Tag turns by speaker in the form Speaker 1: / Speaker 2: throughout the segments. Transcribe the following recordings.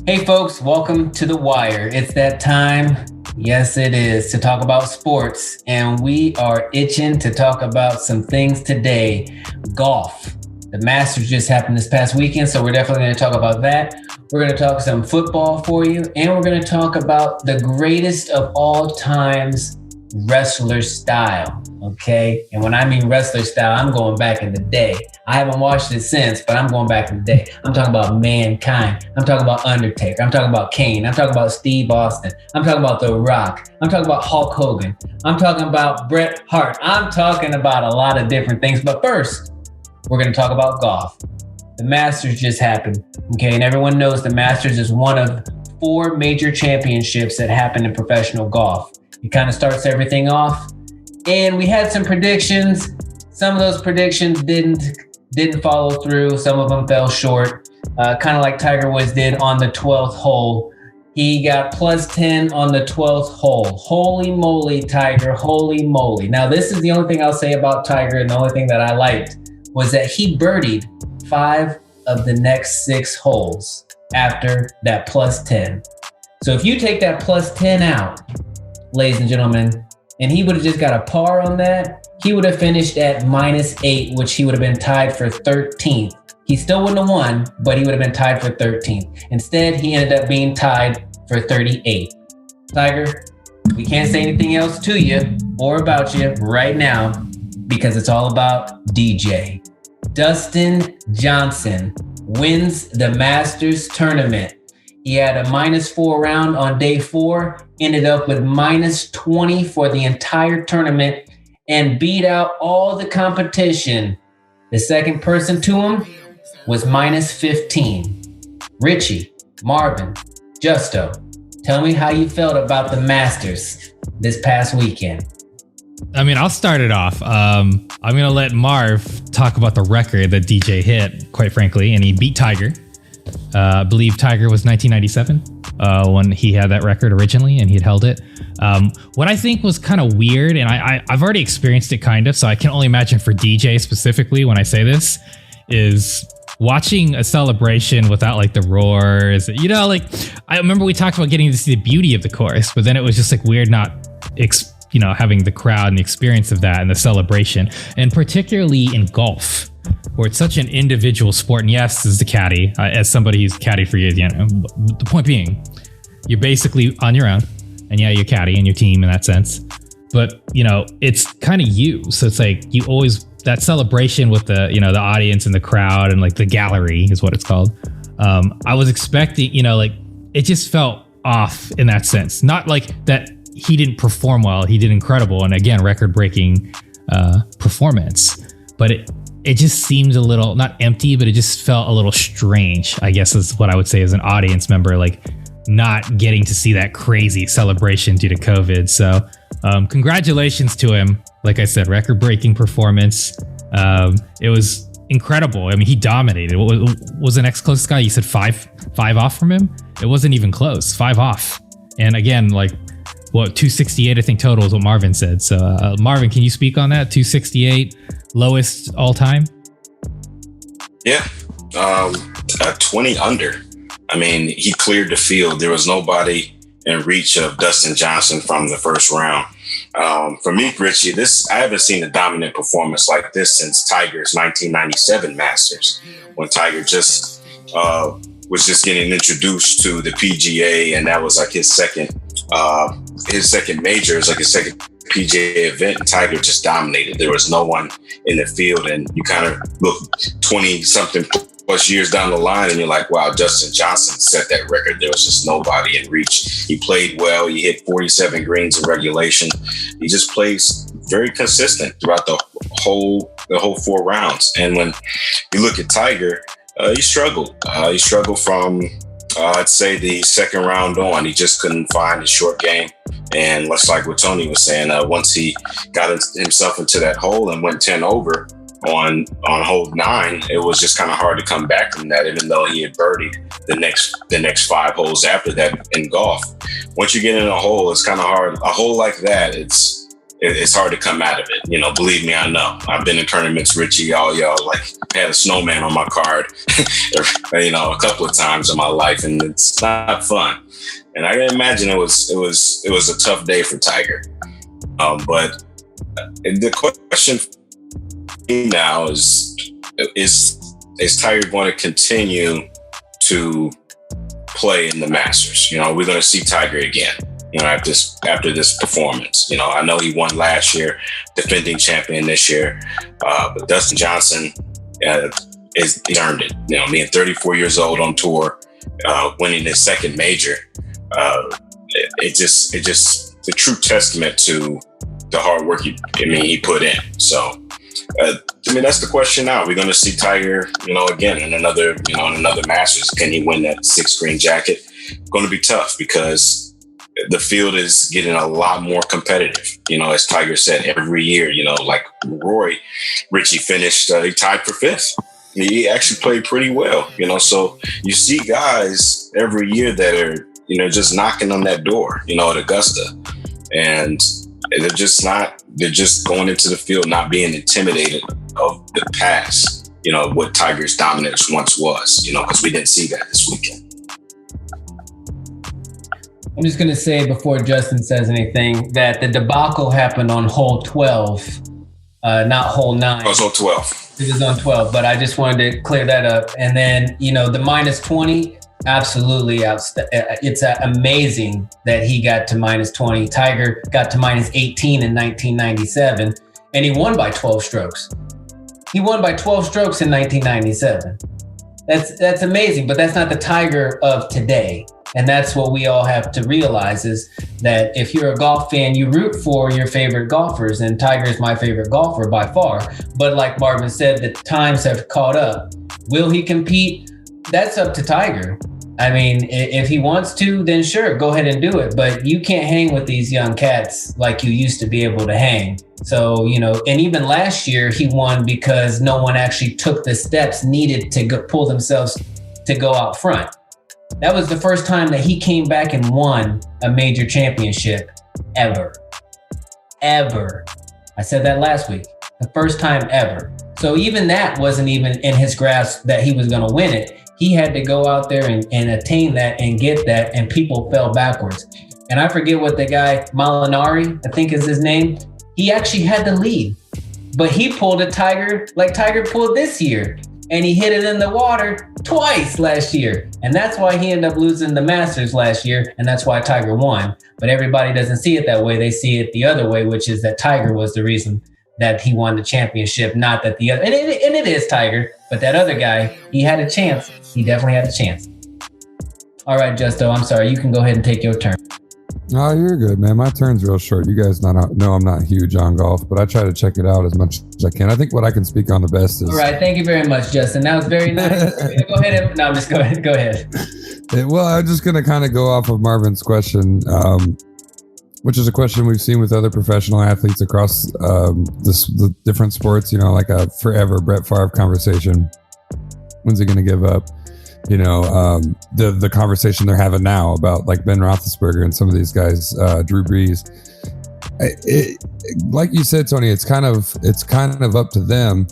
Speaker 1: Hey folks, welcome to The Wire. It's that time, yes it is, to talk about sports, and we are itching to talk about some things today. Golf. The Masters just happened this past weekend, so we're definitely going to talk about that. We're going to talk some football for you, and we're going to talk about the greatest of all times wrestler style, okay? And when I mean wrestler style, I'm going back in the day. I haven't watched it since, but I'm going back in the day. I'm talking about Mankind. I'm talking about Undertaker. I'm talking about Kane. I'm talking about Steve Austin. I'm talking about The Rock. I'm talking about Hulk Hogan. I'm talking about Bret Hart. I'm talking about a lot of different things. But first, we're going to talk about golf. The Masters just happened, okay? And everyone knows the Masters is one of 4 major championships that happen in professional golf. It kind of starts everything off. And we had some predictions. Some of those predictions didn't follow through. Some of them fell short. Kind of like Tiger Woods did on the 12th hole. He got plus 10 on the 12th hole. Holy moly, Tiger, holy moly. Now, this is the only thing I'll say about Tiger, and the only thing that I liked was that he birdied 5 of the next 6 holes after that plus 10. So if you take that plus 10 out, ladies and gentlemen, and he would have just got a par on that, he would have finished at -8, which he would have been tied for 13th. He still wouldn't have won, but he would have been tied for 13th. Instead, he ended up being tied for 38. Tiger, we can't say anything else to you or about you right now because it's all about DJ. Dustin Johnson wins the Masters tournament. He had a -4 round on day 4, ended up with -20 for the entire tournament, and beat out all the competition. The second person to him was -15. Richie, Marvin, Justo, tell me how you felt about the Masters this past weekend.
Speaker 2: I mean, I'll start it off. I'm going to let Marv talk about the record that DJ hit, quite frankly, and he beat Tiger. I believe Tiger was 1997 when he had that record originally, and he had held it. What I think was kind of weird, and I've already experienced it kind of, so I can only imagine for DJ specifically when I say this, is watching a celebration without like the roars. You know, like I remember we talked about getting to see the beauty of the course, but then it was just like weird not having the crowd and the experience of that and the celebration, and particularly in golf, where it's such an individual sport. And yes, as the caddy, as somebody who's caddied for years, the point being, you're basically on your own, and yeah, you're caddy and your team in that sense, but it's kind of you. So it's like you always, that celebration with the the audience and the crowd and like the gallery is what it's called. I was expecting, it just felt off in that sense. Not like that he didn't perform well, he did incredible, and again, record-breaking performance, but it just seemed a little, not empty, but it just felt a little strange, I guess is what I would say as an audience member, like not getting to see that crazy celebration due to COVID. So congratulations to him. Like I said, record-breaking performance. It was incredible. I mean, he dominated. What was the next closest guy? You said five off from him? It wasn't even close, 5 off. And again, like, 268, I think total is what Marvin said. So Marvin, can you speak on that? 268, lowest all time?
Speaker 3: Yeah, 20 under. I mean, he cleared the field. There was nobody in reach of Dustin Johnson from the first round. For me, Richie, I haven't seen a dominant performance like this since Tiger's 1997 Masters, when Tiger just was just getting introduced to the PGA, and that was like his second major, like his second PGA event, and Tiger just dominated. There was no one in the field, and you kind of look 20-something plus years down the line, and you're like, wow, Dustin Johnson set that record. There was just nobody in reach. He played well. He hit 47 greens in regulation. He just plays very consistent throughout the whole 4 rounds. And when you look at Tiger, he struggled. He struggled from, I'd say, the second round on. He just couldn't find his short game. And just like what Tony was saying, once he got himself into that hole and went 10 over on hole 9, it was just kind of hard to come back from that, even though he had birdied the next 5 holes after that in golf. Once you get in a hole, it's kind of hard. A hole like that, it's it's hard to come out of it. Believe me, I know. I've been in tournaments, Richie, y'all like had a snowman on my card, a couple of times in my life, and it's not fun. And I can imagine it was a tough day for Tiger. But the question now is Tiger going to continue to play in the Masters? We're going to see Tiger again. After this performance. I know he won last year, defending champion this year, but Dustin Johnson he's earned it. Being 34 years old on tour, winning his second major, it's just a true testament to the hard work he put in. So, that's the question now. We're going to see Tiger, again in another Masters. Can he win that 6 green jacket? Going to be tough because the field is getting a lot more competitive. As Tiger said, every year, like Richie finished, he tied for 5th. He actually played pretty well, so you see guys every year that are, just knocking on that door, at Augusta. And they're just going into the field, not being intimidated of the past, what Tiger's dominance once was, because we didn't see that this weekend.
Speaker 1: I'm just going to say before Justin says anything that the debacle happened on hole 12, not hole 9.
Speaker 3: It was hole 12.
Speaker 1: It was on 12, but I just wanted to clear that up. And then, the minus 20, absolutely. It's amazing that he got to minus 20. Tiger got to minus 18 in 1997, and he won by 12 strokes. He won by 12 strokes in 1997. That's amazing, but that's not the Tiger of today. And that's what we all have to realize is that if you're a golf fan, you root for your favorite golfers, and Tiger is my favorite golfer by far. But like Marvin said, the times have caught up. Will he compete? That's up to Tiger. If he wants to, then sure, go ahead and do it. But you can't hang with these young cats like you used to be able to hang. So, and even last year he won because no one actually took the steps needed to pull themselves to go out front. That was the first time that he came back and won a major championship ever. I said that last week. The first time ever. So even that wasn't even in his grasp that he was going to win it. He had to go out there and attain that and get that, and people fell backwards. And I forget what the guy, Molinari, I think is his name, he actually had the lead. But he pulled a Tiger like Tiger pulled this year. And he hit it in the water twice last year. And that's why he ended up losing the Masters last year. And that's why Tiger won. But everybody doesn't see it that way. They see it the other way, which is that Tiger was the reason that he won the championship, not that the other. And it is Tiger. But that other guy, he had a chance. He definitely had a chance. All right, Justo, I'm sorry. You can go ahead and take your turn.
Speaker 4: Oh, you're good, man. My turn's real short. You guys know I'm not huge on golf, but I try to check it out as much as I can. I think what I can speak on the best is...
Speaker 1: All right. Thank you very much, Justin. That was very nice. Go ahead. No, just go ahead. Go ahead.
Speaker 4: Well, I'm just going to kind of go off of Marvin's question, which is a question we've seen with other professional athletes across the different sports, like a forever Brett Favre conversation. When's he going to give up? The conversation they're having now about like Ben Roethlisberger and some of these guys, Drew Brees. Like you said, Tony, it's kind of up to them.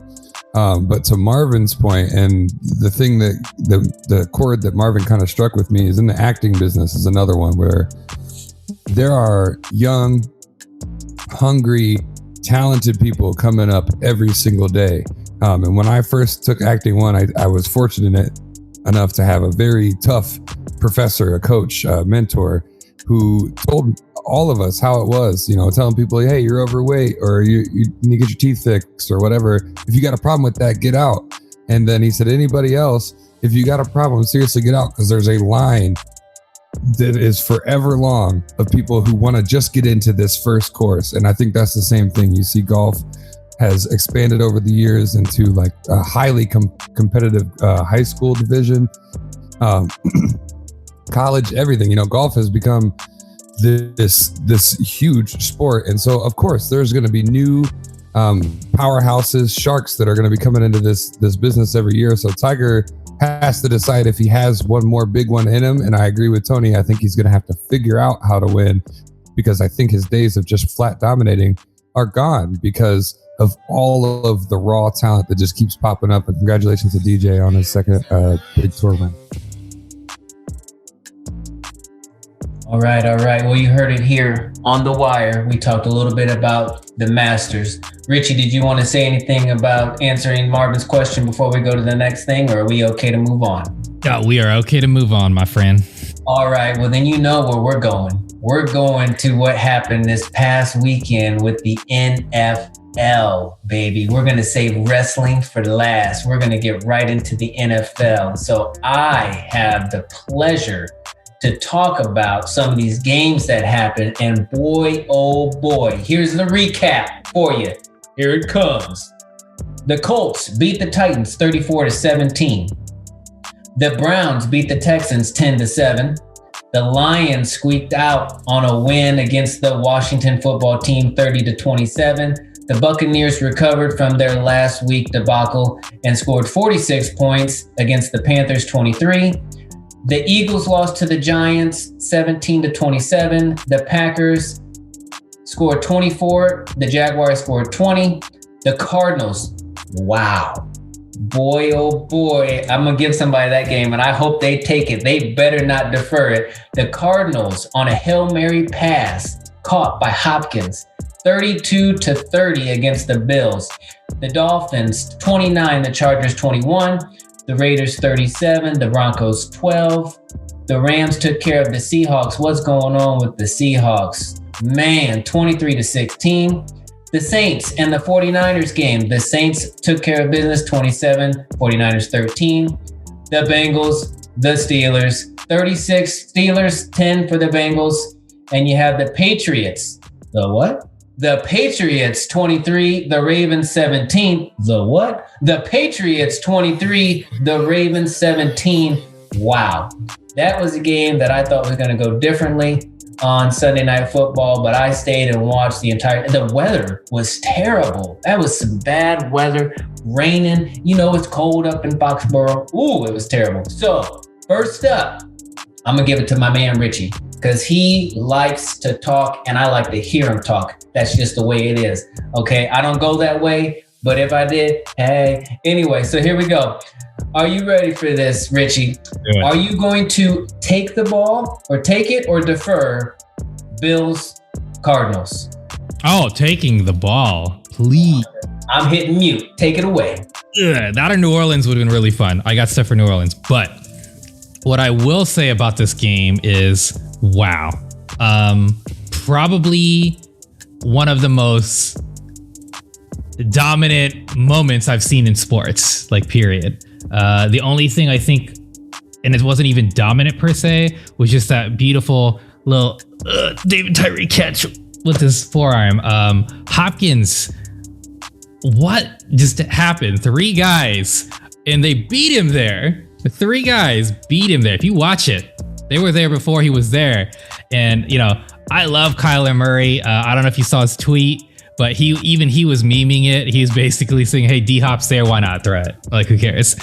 Speaker 4: But to Marvin's point, and the thing that the chord that Marvin kind of struck with me is in the acting business is another one where there are young, hungry, talented people coming up every single day. And when I first took acting one, I was fortunate enough to have a very tough professor, a coach, a mentor who told all of us how it was, telling people, hey, you're overweight or you need to get your teeth fixed or whatever. If you got a problem with that, get out. And then he said, anybody else, if you got a problem, seriously get out, because there's a line that is forever long of people who want to just get into this first course. And I think that's the same thing. You see golf has expanded over the years into like a highly competitive high school division, college, everything. Golf has become this huge sport, and so of course there's going to be new powerhouses, sharks that are going to be coming into this business every year. So Tiger has to decide if he has one more big one in him, and I agree with Tony. I think he's going to have to figure out how to win, because I think his days of just flat dominating are gone because of all of the raw talent that just keeps popping up. And congratulations to DJ on his second big tour win.
Speaker 1: All right. Well, you heard it here on The Wire. We talked a little bit about the Masters. Richie, did you want to say anything about answering Marvin's question before we go to the next thing, or are we okay to move on?
Speaker 2: Yeah, we are okay to move on, my friend.
Speaker 1: All right. Well, then you know where we're going. We're going to what happened this past weekend with the NFL, baby. We're going to save wrestling for last. We're going to get right into the NFL. So I have the pleasure to talk about some of these games that happened. And boy, oh boy, here's the recap for you. Here it comes. The Colts beat the Titans 34-17. The Browns beat the Texans 10-7. The Lions squeaked out on a win against the Washington football team 30-27. The Buccaneers recovered from their last week debacle and scored 46 points against the Panthers 23. The Eagles lost to the Giants 17-27. The Packers scored 24. The Jaguars scored 20. The Cardinals, wow. Boy, oh boy, I'm going to give somebody that game, and I hope they take it. They better not defer it. The Cardinals on a Hail Mary pass caught by Hopkins, 32-30 against the Bills. The Dolphins, 29. The Chargers, 21. The Raiders 37, the Broncos 12. The Rams took care of the Seahawks. What's going on with the Seahawks? Man, 23-16. The Saints and the 49ers game. The Saints took care of business, 27, 49ers 13. The Bengals, the Steelers, 36. Steelers, 10 for the Bengals. And you have the Patriots. The what? The Patriots 23, the Ravens 17. The what? The Patriots 23, the Ravens 17. Wow. That was a game that I thought was going to go differently on Sunday Night Football, but I stayed and watched the weather was terrible. That was some bad weather, raining. You know, it's cold up in Foxborough. Ooh, it was terrible. So first up, I'm going to give it to my man, Richie, because he likes to talk and I like to hear him talk. That's just the way it is. Okay. I don't go that way, but if I did, hey. Anyway, so here we go. Are you ready for this, Richie?
Speaker 2: Yeah.
Speaker 1: Are you going to take the ball or take it or defer Bills Cardinals?
Speaker 2: Oh, taking the ball, please.
Speaker 1: I'm hitting mute. Take it away.
Speaker 2: Yeah, that or New Orleans would have been really fun. I got stuff for New Orleans, but what I will say about this game is, wow. Probably one of the most dominant moments I've seen in sports, like period. The only thing I think, and it wasn't even dominant per se, was just that beautiful little David Tyree catch with his forearm. Hopkins, what just happened? 3 guys, and they beat him there. The 3 guys beat him there. If you watch it, they were there before he was there. And, you know, I love Kyler Murray. I don't know if you saw his tweet, but he was memeing it. He's basically saying, hey, D-Hop's there, why not throw it? Like, who cares?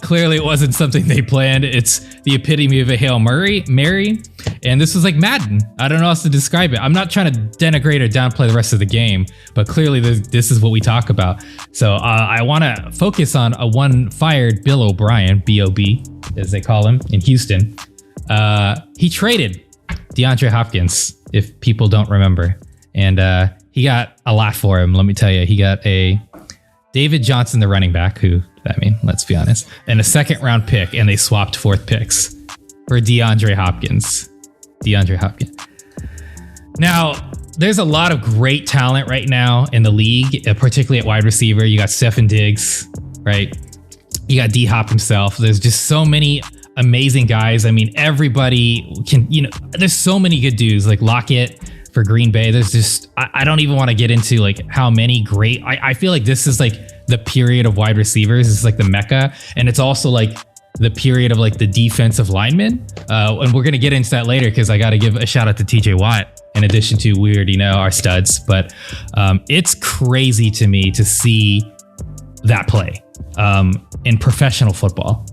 Speaker 2: Clearly it wasn't something they planned. It's the epitome of a Hail Mary. And this was like Madden. I don't know how else to describe it. I'm not trying to denigrate or downplay the rest of the game, but clearly this is what we talk about. So I want to focus on a one fired Bill O'Brien, B.O.B., as they call him in Houston. He traded DeAndre Hopkins, if people don't remember. And he got a lot for him, let me tell you. He got a David Johnson, the running back, who, I mean, let's be honest, and a 2nd round pick, and they swapped 4th picks for DeAndre Hopkins. Now, there's a lot of great talent right now in the league, particularly at wide receiver. You got Stefon Diggs, right? You got D-Hop himself. There's just so many amazing guys. I mean, everybody can, you know, there's so many good dudes like Lockett for Green Bay. There's just, I don't even want to get into like how many great, I feel like this is like the period of wide receivers. It's like the mecca. And it's also like the period of like the defensive linemen. And we're going to get into that later because I got to give a shout out to TJ Watt in addition to, we already know, our studs. But it's crazy to me to see that play in professional football.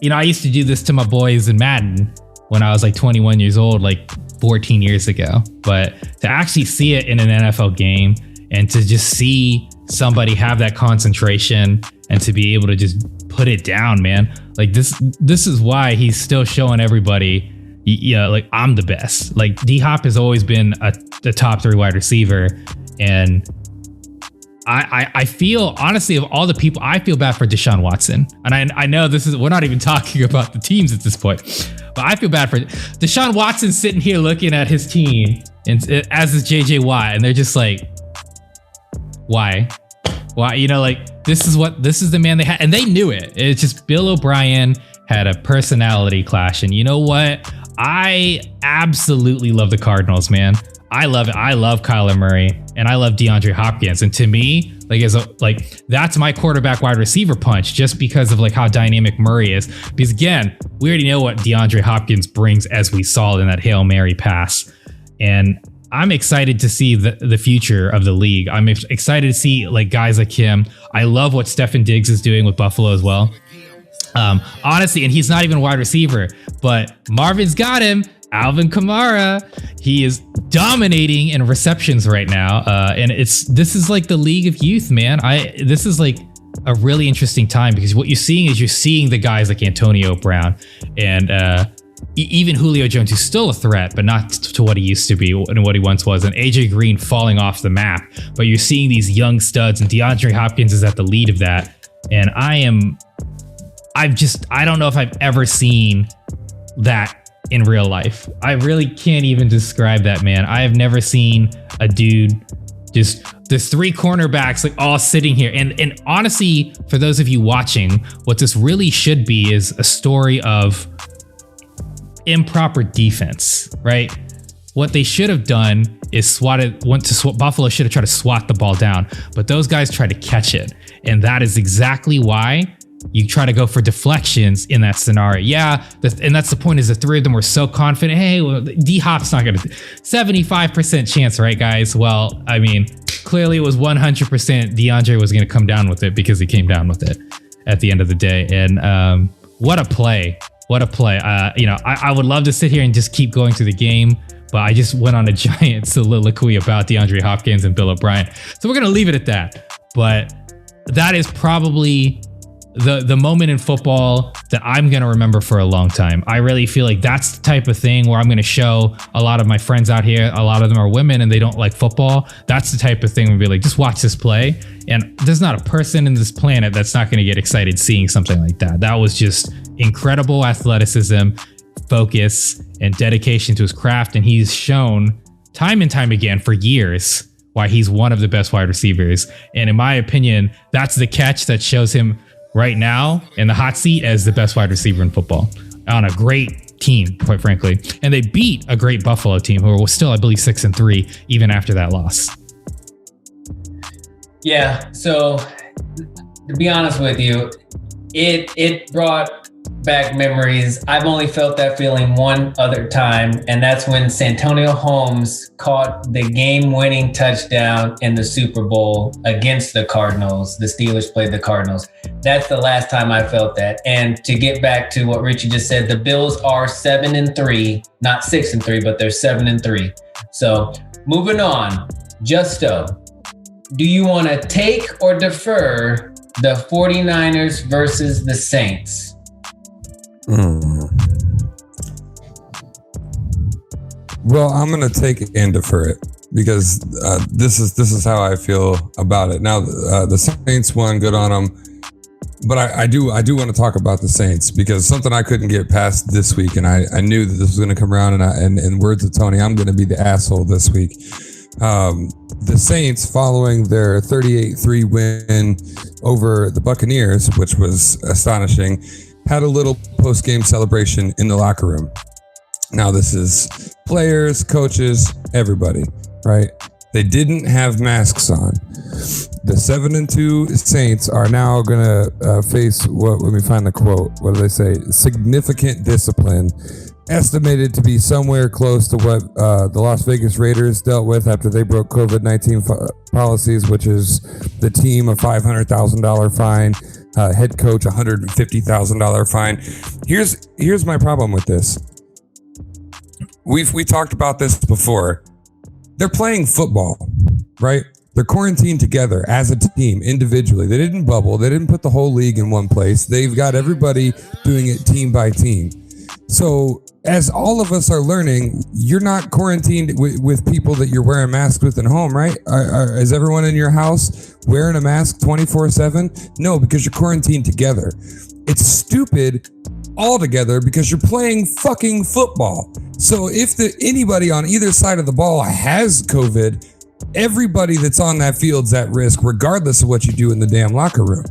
Speaker 2: You know, I used to do this to my boys in Madden when I was like 21 years old. Like, 14 years ago. But to actually see it in an NFL game and to just see somebody have that concentration and to be able to just put it down, man. Like this is why he's still showing everybody, yeah, like I'm the best. Like D-Hop has always been the top 3 wide receiver. And I feel, honestly, of all the people, I feel bad for Deshaun Watson. And I know we're not even talking about the teams at this point, but I feel bad for Deshaun Watson sitting here looking at his team and as is JJ Watt. And they're just like, why? You know, like this is the man they had, and they knew it. It's just Bill O'Brien had a personality clash. And you know what? I absolutely love the Cardinals, man. I love it. I love Kyler Murray and I love DeAndre Hopkins. And to me, that's my quarterback wide receiver punch, just because of like how dynamic Murray is. Because again, we already know what DeAndre Hopkins brings, as we saw in that Hail Mary pass. And I'm excited to see the future of the league. I'm excited to see like guys like him. I love what Stefan Diggs is doing with Buffalo as well. Honestly, and he's not even a wide receiver, but Marvin's got him. Alvin Kamara, he is dominating in receptions right now. And this is like the league of youth, man. This is like a really interesting time, because what you're seeing the guys like Antonio Brown and even Julio Jones, who's still a threat, but not to what he used to be and what he once was, and AJ Green falling off the map. But you're seeing these young studs, and DeAndre Hopkins is at the lead of that. And I don't know if I've ever seen that in real life. I really can't even describe that, man. I have never seen a dude just there's 3 cornerbacks like all sitting here. And honestly, for those of you watching, what this really should be is a story of improper defense, right? What they should have done is Buffalo should have tried to swat the ball down, but those guys tried to catch it. And that is exactly why you try to go for deflections in that scenario. Yeah, and that's the point, is the 3 of them were so confident. Hey, well, D-Hop's not going to... 75% chance, right, guys? Well, I mean, clearly it was 100% DeAndre was going to come down with it, because he came down with it at the end of the day. And what a play. What a play. I would love to sit here and just keep going through the game, but I just went on a giant soliloquy about DeAndre Hopkins and Bill O'Brien. So we're going to leave it at that. But that is probably the moment in football that I'm going to remember for a long time. I really feel like that's the type of thing where I'm going to show a lot of my friends out here, a lot of them are women and they don't like football. That's the type of thing where be like, just watch this play. And there's not a person in this planet that's not going to get excited seeing something like that. That was just incredible athleticism, focus, and dedication to his craft. And he's shown time and time again for years why he's one of the best wide receivers. And in my opinion, that's the catch that shows him right now in the hot seat as the best wide receiver in football on a great team, quite frankly. And they beat a great Buffalo team who was still, I believe, 6-3 even after that loss.
Speaker 1: Yeah. So to be honest with you, it brought back memories. I've only felt that feeling one other time, and that's when Santonio Holmes caught the game-winning touchdown in the Super Bowl against the Cardinals. The Steelers played the Cardinals. That's the last time I felt that. And to get back to what Richie just said, the Bills are 7-3, not 6-3, but they're 7-3. So moving on, Justo, do you want to take or defer the 49ers versus the Saints?
Speaker 4: Well, I'm going to take it and defer it, because this is how I feel about it. Now, the Saints won, good on them. But I do want to talk about the Saints, because something I couldn't get past this week, and I knew that this was going to come around, and in words of Tony, I'm going to be the asshole this week. The Saints, following their 38-3 win over the Buccaneers, which was astonishing, had a little post-game celebration in the locker room. Now, this is players, coaches, everybody, right? They didn't have masks on. The 7-2 Saints are now going to face, let me find the quote. What do they say? Significant discipline, estimated to be somewhere close to what the Las Vegas Raiders dealt with after they broke COVID-19 policies, which is the team a $500,000 fine, head coach $150,000 fine. Here's my problem with this. we talked about this before. They're playing football, right? They're quarantined together as a team individually. They didn't bubble. They didn't put the whole league in one place. They've got everybody doing it team by team. So as all of us are learning, you're not quarantined with people that you're wearing masks with at home, right? Is everyone in your house wearing a mask 24/7? No, because you're quarantined together. It's stupid altogether because you're playing fucking football. So if anybody on either side of the ball has COVID, everybody that's on that field's at risk, regardless of what you do in the damn locker room.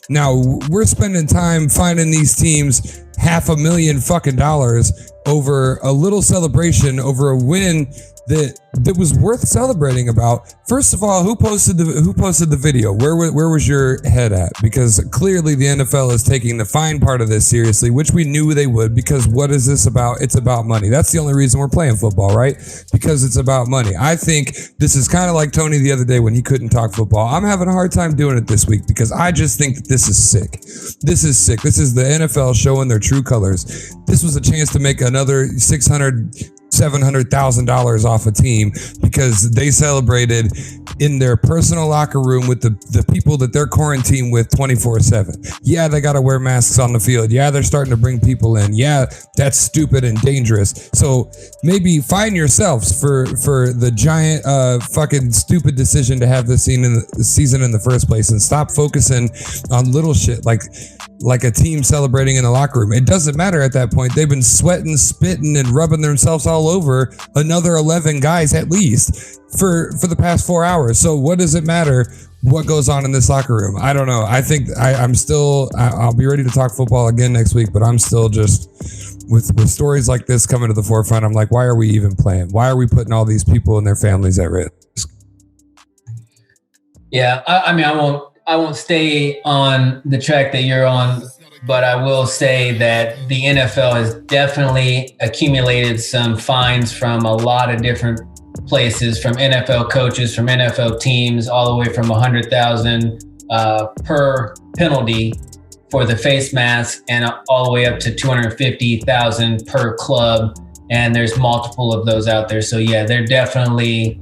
Speaker 4: Now, we're spending time finding these teams $500,000 fucking dollars over a little celebration over a win that was worth celebrating about. First of all, who posted the video? Where was your head at? Because clearly the NFL is taking the fine part of this seriously, which we knew they would, because what is this about? It's about money. That's the only reason we're playing football, right? Because it's about money. I think this is kind of like Tony the other day when he couldn't talk football. I'm having a hard time doing it this week because I just think that this is sick. This is sick. This is the NFL showing their true colors. This was a chance to make another $700,000 off a team because they celebrated in their personal locker room with the people that they're quarantined with 24/7. Yeah, they got to wear masks on the field. Yeah, they're starting to bring people in. Yeah, that's stupid and dangerous. So maybe find yourselves for the giant fucking stupid decision to have this season in the first place and stop focusing on little shit like a team celebrating in the locker room. It doesn't matter at that point. They've been sweating, spitting, and rubbing themselves all over another 11 guys at least for the past 4 hours. So what does it matter what goes on in this locker room? I don't know. I think I'll be ready to talk football again next week, but I'm still just with stories like this coming to the forefront. I'm like, why are we even playing? Why are we putting all these people and their families at risk?
Speaker 1: Yeah, I mean, I won't stay on the track that you're on, but I will say that the NFL has definitely accumulated some fines from a lot of different places, from NFL coaches, from NFL teams, all the way from $100,000 per penalty for the face mask, and all the way up to $250,000 per club. And there's multiple of those out there. So yeah, they're definitely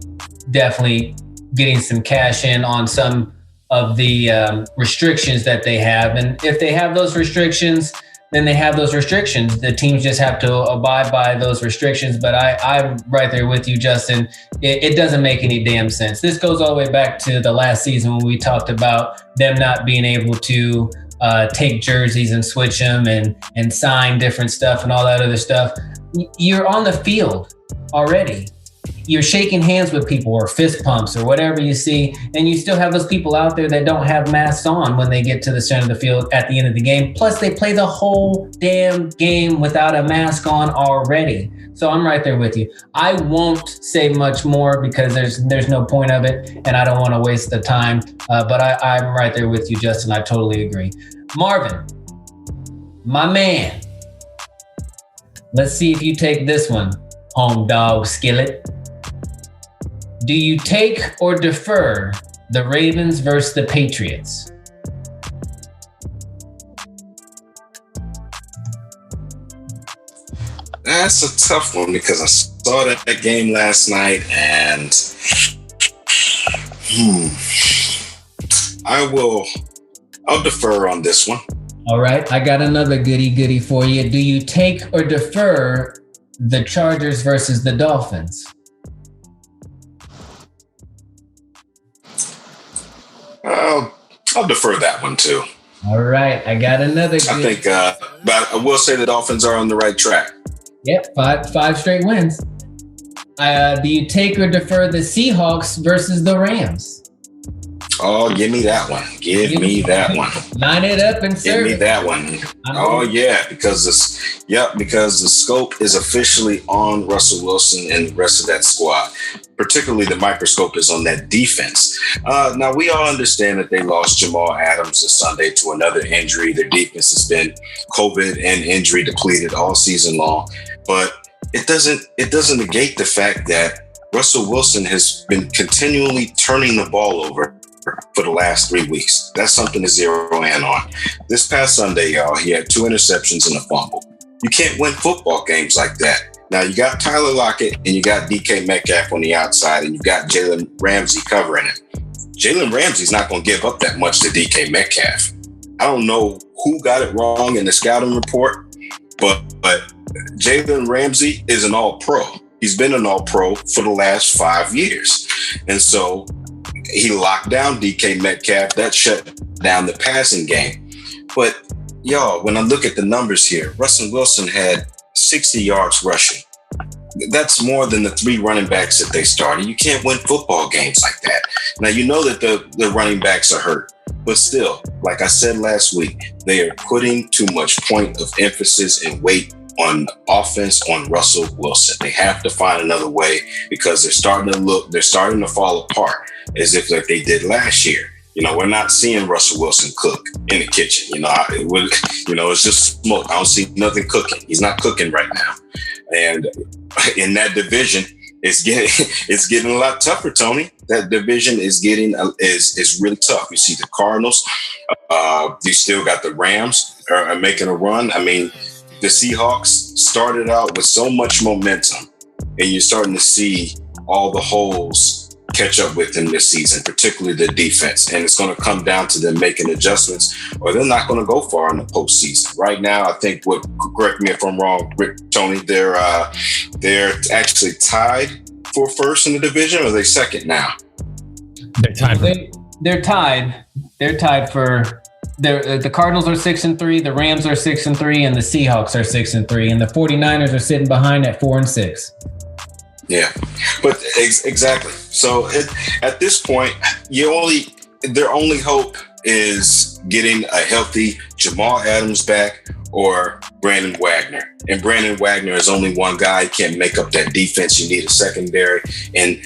Speaker 1: getting some cash in on some of the restrictions that they have. And if they have those restrictions, then they have those restrictions. The teams just have to abide by those restrictions. But I'm right there with you, Justin. It doesn't make any damn sense. This goes all the way back to the last season when we talked about them not being able to take jerseys and switch them and sign different stuff and all that other stuff. You're on the field already. You're shaking hands with people or fist pumps or whatever you see, and you still have those people out there that don't have masks on when they get to the center of the field at the end of the game. Plus, they play the whole damn game without a mask on already. So I'm right there with you. I won't say much more because there's no point of it, and I don't want to waste the time. But I'm right there with you, Justin. I totally agree. Marvin, my man, let's see if you take this one, home dog skillet. Do you take or defer the Ravens versus the Patriots?
Speaker 3: That's a tough one because I saw that game last night, and I'll defer on this one.
Speaker 1: All right, I got another goody for you. Do you take or defer the Chargers versus the Dolphins?
Speaker 3: I'll defer that one too.
Speaker 1: All right, I got another.
Speaker 3: I think, but I will say the Dolphins are on the right track.
Speaker 1: Yep, five straight wins. Do you take or defer the Seahawks versus the Rams?
Speaker 3: Oh, give me that one. Give me that one.
Speaker 1: Line it up and serve.
Speaker 3: Give me that one. Oh yeah, because the scope is officially on Russell Wilson and the rest of that squad. Particularly the microscope is on that defense. Now we all understand that they lost Jamal Adams this Sunday to another injury. Their defense has been COVID and injury depleted all season long, but it doesn't negate the fact that Russell Wilson has been continually turning the ball over for the last 3 weeks. That's something to zero in on. This past Sunday, y'all, he had 2 interceptions and a fumble. You can't win football games like that. Now you got Tyler Lockett and you got DK Metcalf on the outside, and you got Jalen Ramsey covering it. Jalen Ramsey's not going to give up that much to DK Metcalf. I don't know who got it wrong in the scouting report, but Jalen Ramsey is an all-pro. He's been an all-pro for the last 5 years. And so he locked down DK Metcalf. That shut down the passing game. But y'all, when I look at the numbers here, Russell Wilson had 60 yards rushing. That's more than the 3 running backs that they started. You can't win football games like that. Now, you know that the running backs are hurt, but still, like I said last week, they are putting too much point of emphasis and weight on offense on Russell Wilson. They have to find another way, because they're starting to fall apart as if like they did last year. You know, we're not seeing Russell Wilson cook in the kitchen. You know, it's just smoke. I don't see nothing cooking. He's not cooking right now. And in that division, it's getting a lot tougher, Tony. That division is really tough. You see the Cardinals. You still got the Rams are making a run. I mean, the Seahawks started out with so much momentum, and you're starting to see all the holes catch up with them this season, particularly the defense. And it's going to come down to them making adjustments, or they're not going to go far in the postseason. Right now, I think correct me if I'm wrong, Tony, they're actually tied for first in the division, or are they second now?
Speaker 2: They're tied.
Speaker 1: They're tied. They're tied for. The Cardinals are 6-3, the Rams are 6-3, and the Seahawks are 6-3, and the 49ers are sitting behind at 4-6.
Speaker 3: Yeah, but exactly. So at this point, their only hope is getting a healthy Jamal Adams back or Brandon Wagner. And Brandon Wagner is only one guy. He can't make up that defense. You need a secondary. And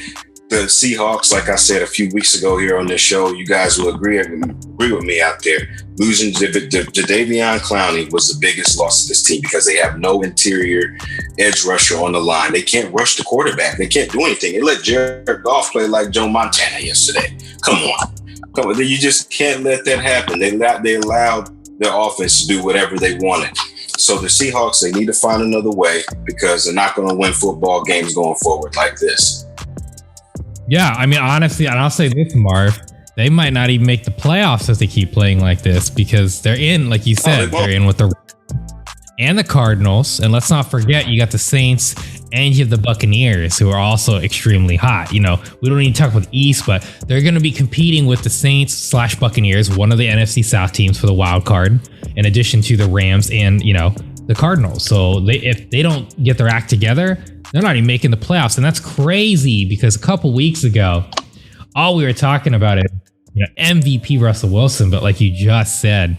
Speaker 3: the Seahawks, like I said a few weeks ago here on this show, you guys will agree with me out there. Losing Jadeveon Clowney was the biggest loss to this team, because they have no interior edge rusher on the line. They can't rush the quarterback. They can't do anything. They let Jared Goff play like Joe Montana yesterday. Come on. You just can't let that happen. They allowed their offense to do whatever they wanted. So the Seahawks, they need to find another way, because they're not going to win football games going forward like this.
Speaker 2: Yeah, I mean, honestly, and I'll say this, Marv, they might not even make the playoffs if they keep playing like this, because they're in, like you said, they're in with the and the Cardinals. And let's not forget, you got the Saints and you have the Buccaneers, who are also extremely hot. You know, we don't need to talk about the East, but they're going to be competing with the Saints/Buccaneers, one of the NFC South teams, for the wild card, in addition to the Rams and, the Cardinals. So if they don't get their act together, they're not even making the playoffs. And that's crazy, because a couple weeks ago, all we were talking about is MVP Russell Wilson. But like you just said,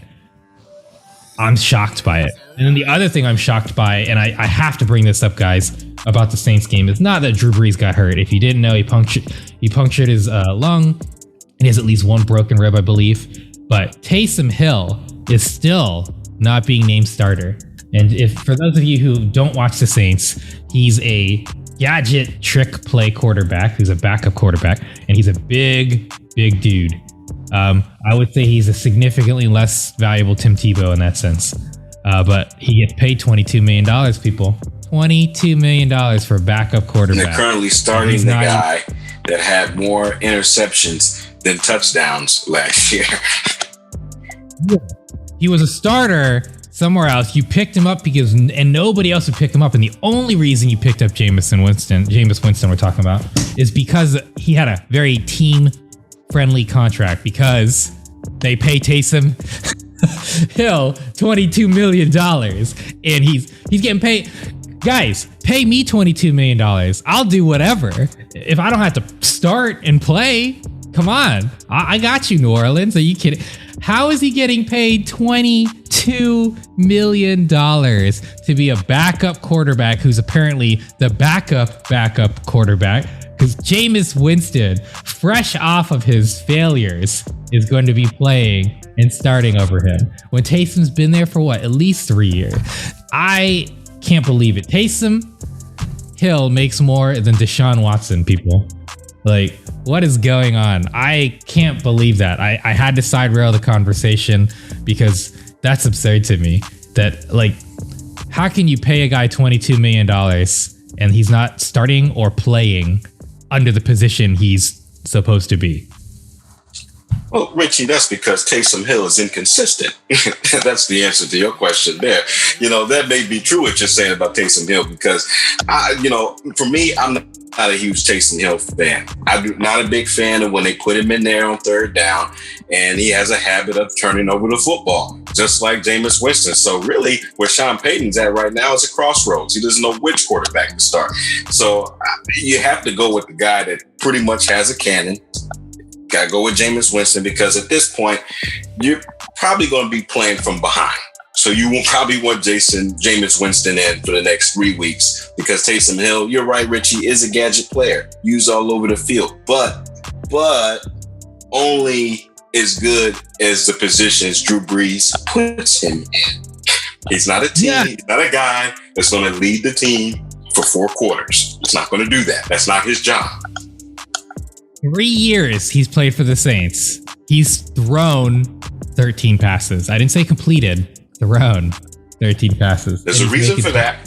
Speaker 2: I'm shocked by it. And then the other thing I'm shocked by, and I have to bring this up, guys, about the Saints game, is not that Drew Brees got hurt. If you didn't know, he punctured his lung, and he has at least one broken rib, I believe. But Taysom Hill is still not being named starter. And if for those of you who don't watch the Saints, he's a gadget trick play quarterback who's a backup quarterback, and he's a big dude. I would say he's a significantly less valuable Tim Tebow in that sense. But he gets paid $22 million, people. $22 million for a backup quarterback.
Speaker 3: And they're currently starting the guy that had more interceptions than touchdowns last year.
Speaker 2: He was a starter somewhere else. You picked him up and nobody else would pick him up. And the only reason you picked up Jameis Winston we're talking about, is because he had a very team-friendly contract, because they pay Taysom Hill $22 million, and he's getting paid. Guys, pay me $22 million. I'll do whatever. If I don't have to start and play, come on. I got you, New Orleans. Are you kidding? How is he getting paid $22 million to be a backup quarterback who's apparently the backup quarterback? Because Jameis Winston, fresh off of his failures, is going to be playing and starting over him, when Taysom's been there for at least 3 years. I can't believe it. Taysom Hill makes more than Deshaun Watson, people. Like, what is going on? I can't believe that. I had to side rail the conversation, because that's absurd to me. That, like, how can you pay a guy $22 million and he's not starting or playing under the position he's supposed to be?
Speaker 3: Well, Richie, that's because Taysom Hill is inconsistent. That's the answer to your question there. That may be true what you're saying about Taysom Hill, because for me, I'm not a huge Taysom Hill fan. I'm not a big fan of when they put him in there on third down, and he has a habit of turning over the football, just like Jameis Winston. So really, where Sean Payton's at right now is a crossroads. He doesn't know which quarterback to start. So you have to go with the guy that pretty much has a cannon. Got to go with Jameis Winston, because at this point, you're probably going to be playing from behind. So you will probably want Jameis Winston in for the next 3 weeks, because Taysom Hill, you're right, Richie, is a gadget player, used all over the field, but only as good as the positions Drew Brees puts him in. He's not a team. Yeah. He's not a guy that's going to lead the team for 4 quarters. He's not going to do that. That's not his job.
Speaker 2: 3 years he's played for the Saints. He's thrown 13 passes. I didn't say completed. Thrown 13 passes.
Speaker 3: There's a reason for that.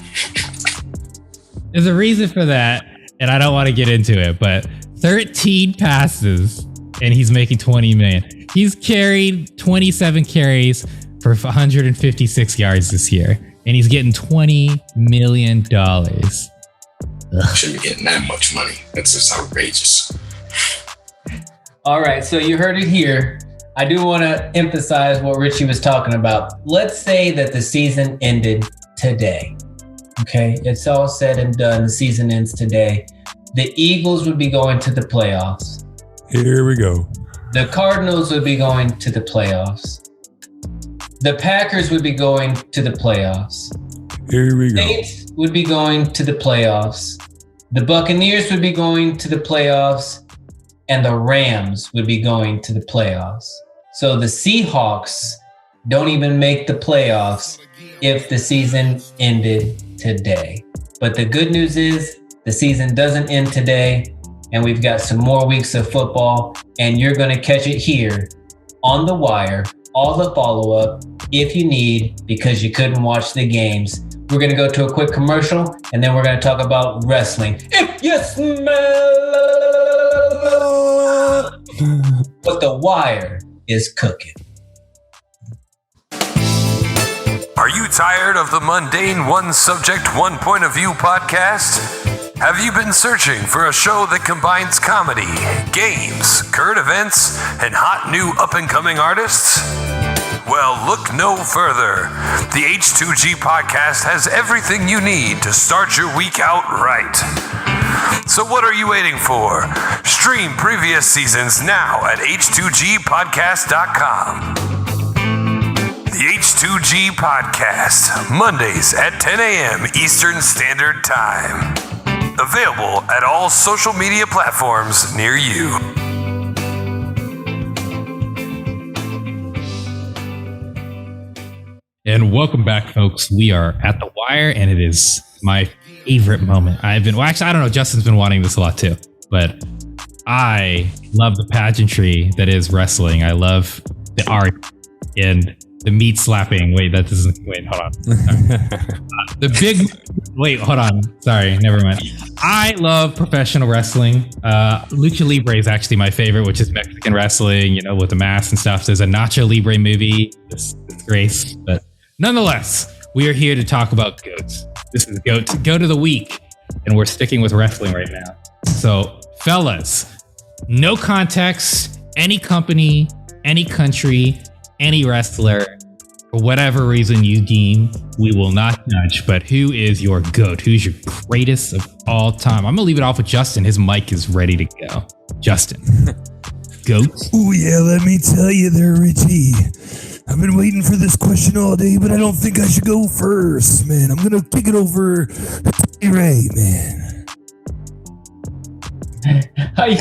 Speaker 2: There's a reason for that, and I don't want to get into it, but 13 passes, and he's making $20 million. He's carried 27 carries for 156 yards this year, and he's getting $20 million.
Speaker 3: Shouldn't be getting that much money. That's just outrageous.
Speaker 1: All right, so you heard it here. I do want to emphasize what Richie was talking about. Let's say that the season ended today. Okay, it's all said and done. The season ends today. The Eagles would be going to the playoffs.
Speaker 4: Here we go.
Speaker 1: The Cardinals would be going to the playoffs. The Packers would be going to the playoffs.
Speaker 4: Here we go.
Speaker 1: Saints would be going to the playoffs. The Buccaneers would be going to the playoffs. And the Rams would be going to the playoffs. So the Seahawks don't even make the playoffs if the season ended today. But the good news is the season doesn't end today, and we've got some more weeks of football, and you're going to catch it here on The Wire, all the follow-up if you need, because you couldn't watch the games. We're going to go to a quick commercial, and then we're going to talk about wrestling. If you smell what The Wire is cooking.
Speaker 5: Are you tired of the mundane one subject, one point of view podcast? Have you been searching for a show that combines comedy, games, current events, and hot new up-and-coming artists? Well, look no further. The H2G podcast has everything you need to start your week out right. So what are you waiting for? Stream previous seasons now at h2gpodcast.com. The H2G Podcast, Mondays at 10 a.m. Eastern Standard Time. Available at all social media platforms near you.
Speaker 2: And welcome back, folks. We are at The Wire, and it is my favorite moment. I don't know, Justin's been wanting this a lot too, but I love the pageantry that is wrestling. I love the art and the meat slapping. Hold on. Hold on. Sorry, never mind. I love professional wrestling. Lucha Libre is actually my favorite, which is Mexican wrestling, with the masks and stuff. There's a Nacho Libre movie. It's great, but nonetheless, we are here to talk about goats. This is goat of the week, and we're sticking with wrestling right now. So, fellas, no context, any company, any country, any wrestler, for whatever reason you deem, we will not judge. But who is your GOAT? Who's your greatest of all time? I'm gonna leave it off with Justin. His mic is ready to go. Justin, GOAT?
Speaker 6: Oh yeah, let me tell you there, Richie. I've been waiting for this question all day, but I don't think I should go first, man. I'm gonna kick it over to Ray, man.
Speaker 1: How you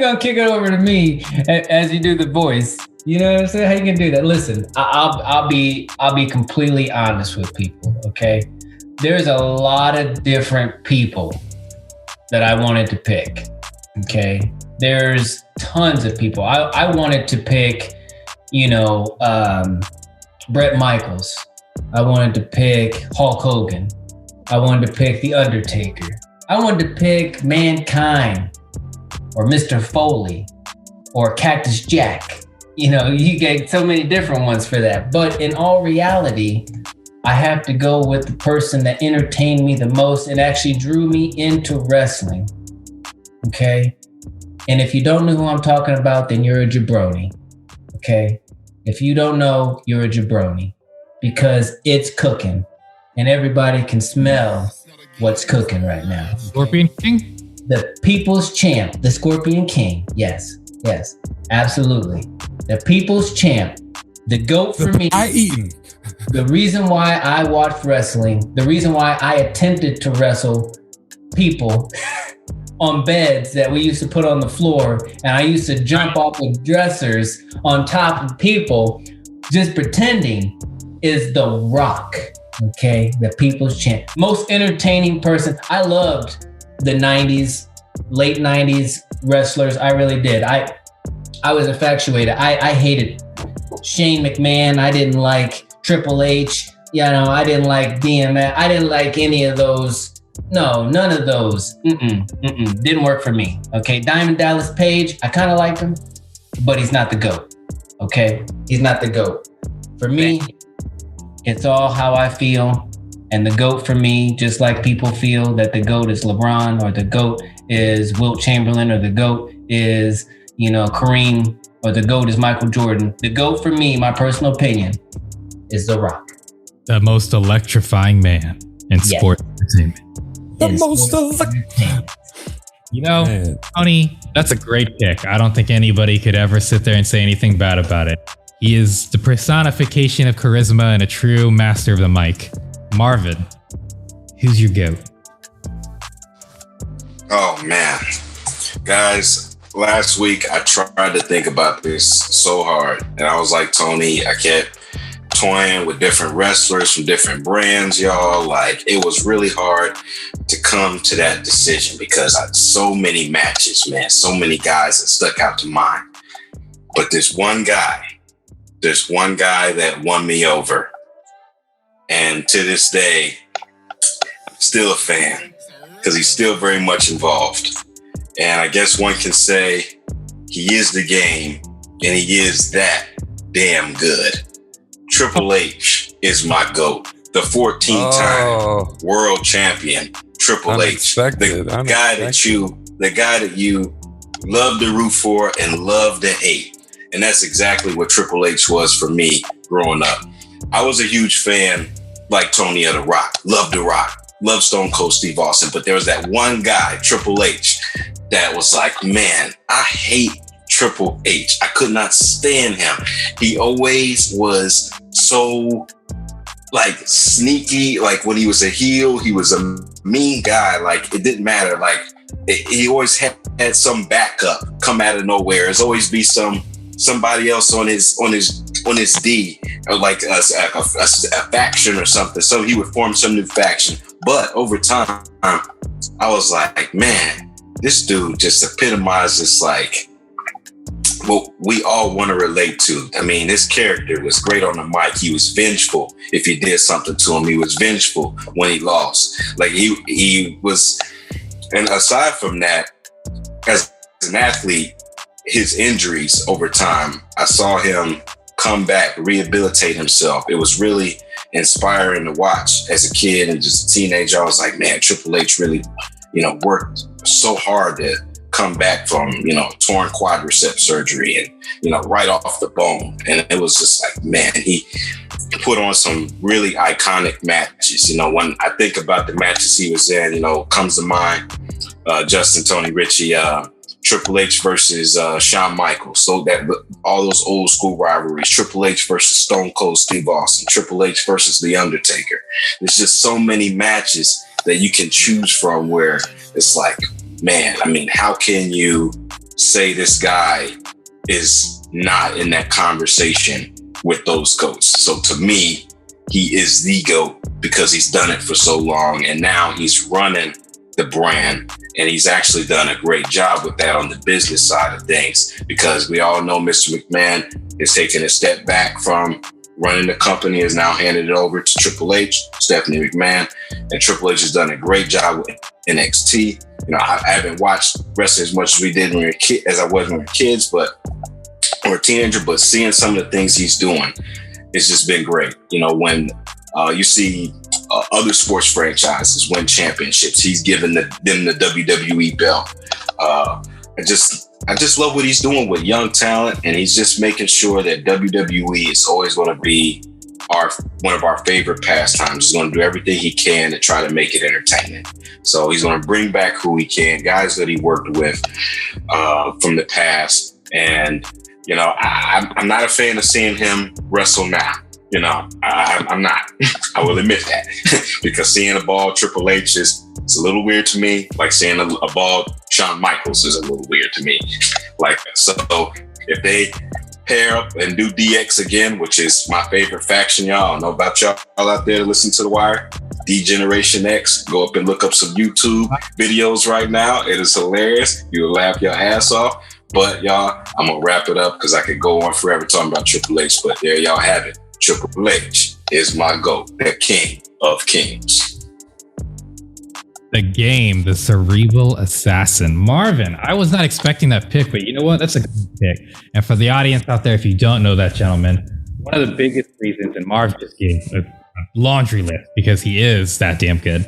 Speaker 1: gonna kick it over to me as you do the voice? You know what I'm saying? How you gonna do that? Listen, I'll be completely honest with people. Okay, there's a lot of different people that I wanted to pick. Okay, there's tons of people. I wanted to pick, Bret Michaels. I wanted to pick Hulk Hogan. I wanted to pick The Undertaker. I wanted to pick Mankind or Mr. Foley or Cactus Jack. You know, you get so many different ones for that. But in all reality, I have to go with the person that entertained me the most and actually drew me into wrestling. Okay? And if you don't know who I'm talking about, then you're a jabroni. Okay? If you don't know, you're a jabroni. Because it's cooking. And everybody can smell what's cooking right now.
Speaker 2: Scorpion King?
Speaker 1: The People's Champ, the Scorpion King. Yes, absolutely. The People's Champ, the GOAT for me. The reason why I watched wrestling, the reason why I attempted to wrestle people on beds that we used to put on the floor, and I used to jump off of dressers on top of people, just pretending, is The Rock. Okay, the People's Champ. Most entertaining person. I loved the 90s, late 90s wrestlers. I really did. I was infatuated. I hated Shane McMahon. I didn't like Triple H. You know, I didn't like DMX. I didn't like any of those. No, none of those. Didn't work for me. Okay, Diamond Dallas Page, I kind of liked him, but he's not the GOAT. Okay, he's not the GOAT. For me, it's all how I feel. And the GOAT for me, just like people feel that the GOAT is LeBron, or the GOAT is Wilt Chamberlain, or the GOAT is, you know, Kareem, or the GOAT is Michael Jordan. The GOAT for me, my personal opinion, is The Rock.
Speaker 2: The most electrifying man in sports entertainment.
Speaker 4: The most electrifying.
Speaker 2: You know, Tony, that's a great pick. I don't think anybody could ever sit there and say anything bad about it. He is the personification of charisma and a true master of the mic. Marvin, who's your GOAT?
Speaker 3: Oh, man. Guys, last week I tried to think about this so hard. And I was like, Tony, I kept toying with different wrestlers from different brands, y'all. Like, it was really hard to come to that decision because I had so many matches, man. So many guys that stuck out to mind. But there's one guy that won me over. And to this day, I'm still a fan because he's still very much involved. And I guess one can say he is the game and he is that damn good. Triple H is my GOAT. The 14-time world champion, Triple H. The guy that you love to root for and love to hate. And that's exactly what Triple H was for me growing up. I was a huge fan, like Tony, of The Rock. Loved The Rock. Loved Stone Cold Steve Austin. But there was that one guy, Triple H, that was like, man, I hate Triple H. I could not stand him. He always was so like sneaky. Like when he was a heel, he was a mean guy. Like it didn't matter. Like he always had some backup come out of nowhere. There's always be somebody else on his D, or like a faction or something. So he would form some new faction. But over time, I was like, man, this dude just epitomizes like what we all want to relate to. I mean, this character was great on the mic. He was vengeful if you did something to him. He was vengeful when he lost. Like he was, and aside from that, as an athlete, his injuries over time, I saw him come back, rehabilitate himself. It was really inspiring to watch as a kid and just a teenager. I was like, man, Triple H really, worked so hard to come back from, torn quadricep surgery and, right off the bone. And it was just like, man, he put on some really iconic matches. When I think about the matches he was in, comes to mind, Justin, Tony, Richie, Triple H versus Shawn Michaels. So that all those old school rivalries, Triple H versus Stone Cold Steve Austin, Triple H versus The Undertaker. There's just so many matches that you can choose from where it's like, man, I mean, how can you say this guy is not in that conversation with those GOATs? So to me, he is the GOAT because he's done it for so long. And now he's running the brand. And he's actually done a great job with that on the business side of things, because we all know Mr. McMahon is taking a step back from running the company, has now handed it over to Triple H, Stephanie McMahon, and Triple H has done a great job with NXT. You know, I haven't watched wrestling as much as we did when we were as I was when we were kids, or a teenager. But seeing some of the things he's doing, it's just been great. You know, when you see other sports franchises win championships, he's given them the WWE belt. I just love what he's doing with young talent, and he's just making sure that WWE is always going to be one of our favorite pastimes. He's going to do everything he can to try to make it entertaining. So he's going to bring back who he can, guys that he worked with from the past. And, you know, I'm not a fan of seeing him wrestle now. You know, I'm not. I will admit that. Because seeing a bald Triple H it's a little weird to me. Like seeing a bald Shawn Michaels is a little weird to me. Like, so if they pair up and do DX again, which is my favorite faction, y'all. I don't know about y'all out there to listen to The Wire. D-Generation X. Go up and look up some YouTube videos right now. It is hilarious. You'll laugh your ass off. But y'all, I'm going to wrap it up because I could go on forever talking about Triple H. But there y'all have it. Triple H is my GOAT, the king of kings.
Speaker 2: The game, the cerebral assassin. Marvin, I was not expecting that pick, but you know what? That's a good pick. And for the audience out there, if you don't know that gentleman, one of the biggest reasons, and Marvin just gave a laundry list because he is that damn good.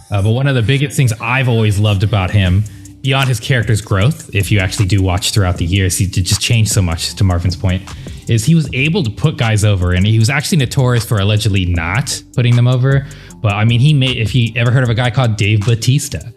Speaker 2: But one of the biggest things I've always loved about him, beyond his character's growth, if you actually do watch throughout the years, he did just change so much, to Marvin's point, is he was able to put guys over, and he was actually notorious for allegedly not putting them over. But I mean, if you ever heard of a guy called Dave Bautista,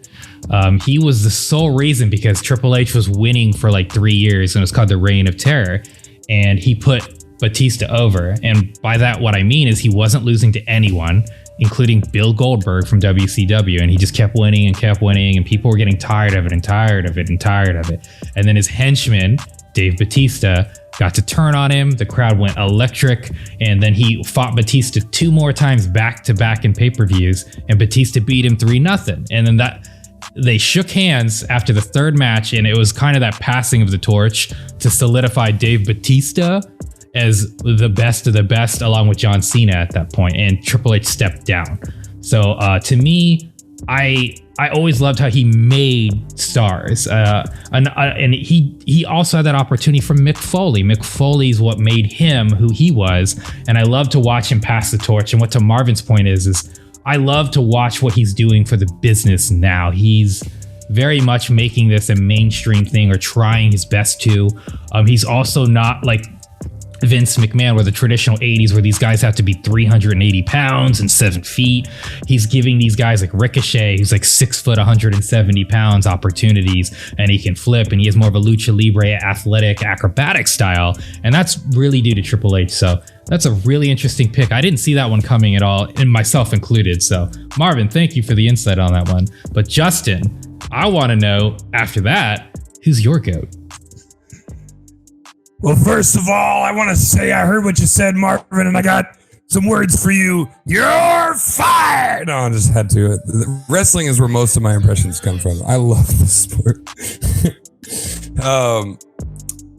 Speaker 2: he was the sole reason because Triple H was winning for like 3 years, and it was called the Reign of Terror, and he put Batista over. And by that, what I mean is he wasn't losing to anyone, including Bill Goldberg from WCW, and he just kept winning, and people were getting tired of it. And then his henchman, Dave Bautista, got to turn on him. The crowd went electric, and then he fought Batista 2 more times back to back in pay-per-views, and Batista beat him 3-0. And then they shook hands after the 3rd match, and it was kind of that passing of the torch to solidify Dave Bautista as the best of the best, along with John Cena at that point, and Triple H stepped down. So to me, I always loved how he made stars, and he also had that opportunity from Mick Foley. Mick Foley is what made him who he was, and I love to watch him pass the torch. And what to Marvin's point is I love to watch what he's doing for the business now. He's very much making this a mainstream thing, or trying his best to. He's also not like Vince McMahon, where the traditional 80s, where these guys have to be 380 pounds and 7 feet. He's giving these guys like Ricochet, who's like 6 foot, 170 pounds, opportunities, and he can flip, and he has more of a lucha libre, athletic, acrobatic style. And that's really due to Triple H. So that's a really interesting pick. I didn't see that one coming at all, and myself included. So Marvin, thank you for the insight on that one. But Justin, I want to know after that, who's your GOAT?
Speaker 6: Well, first of all, I want to say I heard what you said, Marvin, and I got some words for you. You're fired! No, I just had to. Wrestling is where most of my impressions come from. I love this sport.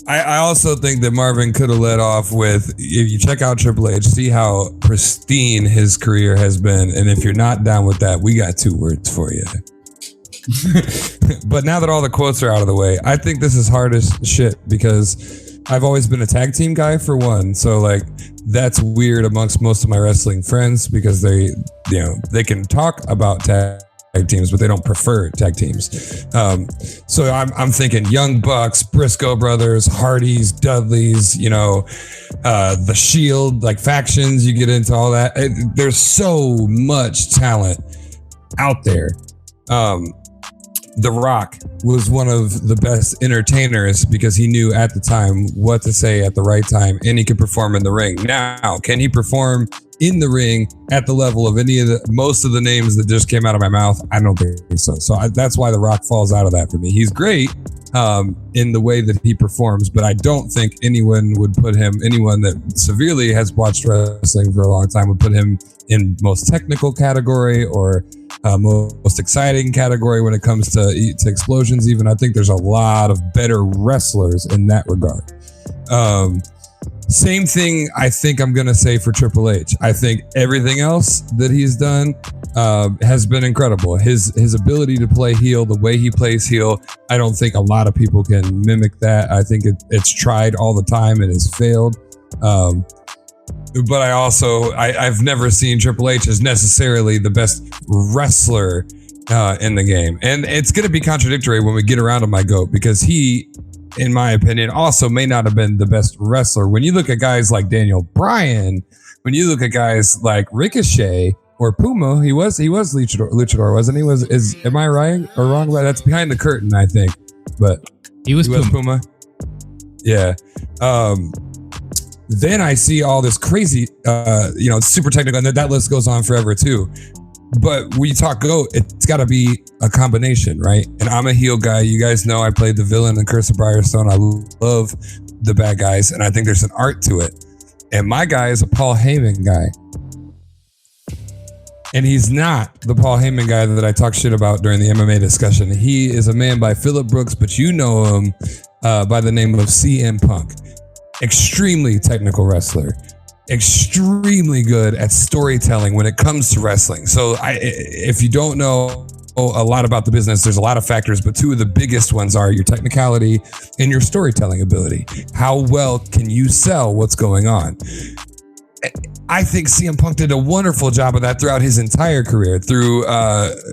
Speaker 6: I also think that Marvin could have led off with, if you check out Triple H, see how pristine his career has been. And if you're not down with that, we got 2 words for you. But now that all the quotes are out of the way, I think this is hard as shit because I've always been a tag team guy, for one. So like that's weird amongst most of my wrestling friends because they can talk about tag teams, but they don't prefer tag teams. So I'm thinking Young Bucks, Briscoe Brothers, Hardys, Dudleys, the Shield, like factions, you get into all that. There's so much talent out there. The Rock was one of the best entertainers because he knew at the time what to say at the right time, and he could perform in the ring. Now, can he perform in the ring at the level of most of the names that just came out of my mouth? I don't think so. So that's why The Rock falls out of that for me. He's great in the way that he performs, but I don't think anyone that severely has watched wrestling for a long time would put him in most technical category or most exciting category when it comes to explosions. Even I think there's a lot of better wrestlers in that regard. Same thing I think I'm going to say for Triple H. I think everything else that he's done has been incredible. His ability to play heel, the way he plays heel, I don't think a lot of people can mimic that. I think it's tried all the time and has failed. But I've never seen Triple H as necessarily the best wrestler in the game. And it's going to be contradictory when we get around to my GOAT, because he, in my opinion, also may not have been the best wrestler. When you look at guys like Daniel Bryan, when you look at guys like Ricochet or Puma, he was luchador, wasn't he? Am I right or wrong? That's behind the curtain, I think. But
Speaker 2: he was Puma.
Speaker 6: Yeah. Then I see all this crazy, super technical, and that list goes on forever too. But when you talk GOAT, it's got to be a combination, right? And I'm a heel guy. You guys know I played the villain in Curse of Briarstone. I love the bad guys, and I think there's an art to it. And my guy is a Paul Heyman guy. And he's not the Paul Heyman guy that I talk shit about during the MMA discussion. He is a man by Phillip Brooks, but you know him by the name of CM Punk. Extremely technical wrestler. Extremely good at storytelling when it comes to wrestling. So if you don't know a lot about the business, there's a lot of factors, but two of the biggest ones are your technicality and your storytelling ability. How well can you sell what's going on? I think CM Punk did a wonderful job of that throughout his entire career, through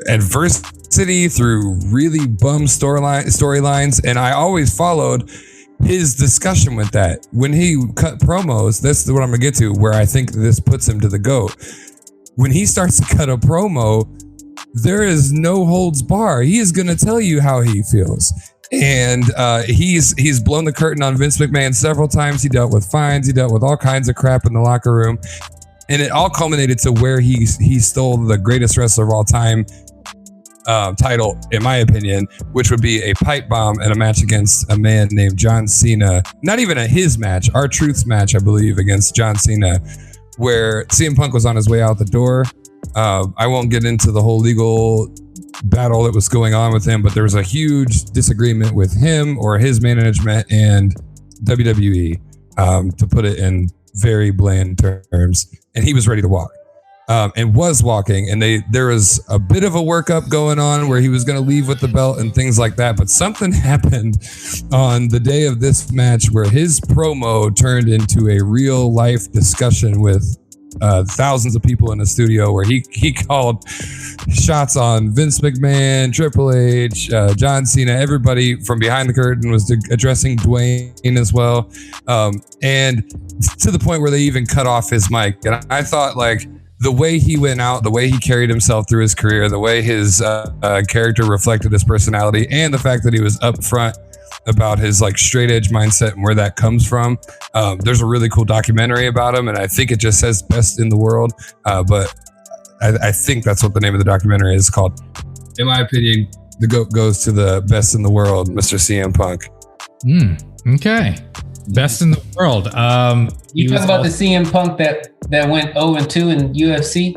Speaker 6: adversity, through really bum storylines, and I always followed his discussion with that. When he cut promos, that's what I'm gonna get to, where I think this puts him to the GOAT. When he starts to cut a promo, there is no holds bar. He is gonna tell you how he feels. And he's blown the curtain on Vince McMahon several times. He dealt with fines. He dealt with all kinds of crap in the locker room. And it all culminated to where he stole the greatest wrestler of all time title, in my opinion, which would be a pipe bomb in a match against a man named John Cena. Not even his match, R-Truth's match, I believe, against John Cena, where CM Punk was on his way out the door. I won't get into the whole legal battle that was going on with him, but there was a huge disagreement with him or his management and WWE, to put it in very bland terms, and he was ready to walk. And was walking, and there was a bit of a workup going on where he was going to leave with the belt and things like that. But something happened on the day of this match where his promo turned into a real life discussion with thousands of people in the studio, where he called shots on Vince McMahon, Triple H, John Cena. Everybody from behind the curtain was addressing Dwayne as well, and to the point where they even cut off his mic. And I thought, like, the way he went out, the way he carried himself through his career, the way his character reflected his personality, and the fact that he was upfront about his like straight edge mindset and where that comes from. There's a really cool documentary about him, and I think it just says best in the world. But I think that's what the name of the documentary is called. In my opinion, the GOAT goes to the best in the world, Mr. CM Punk.
Speaker 2: Okay. Best in the world.
Speaker 1: You talk about the CM Punk that went 0-2 in UFC?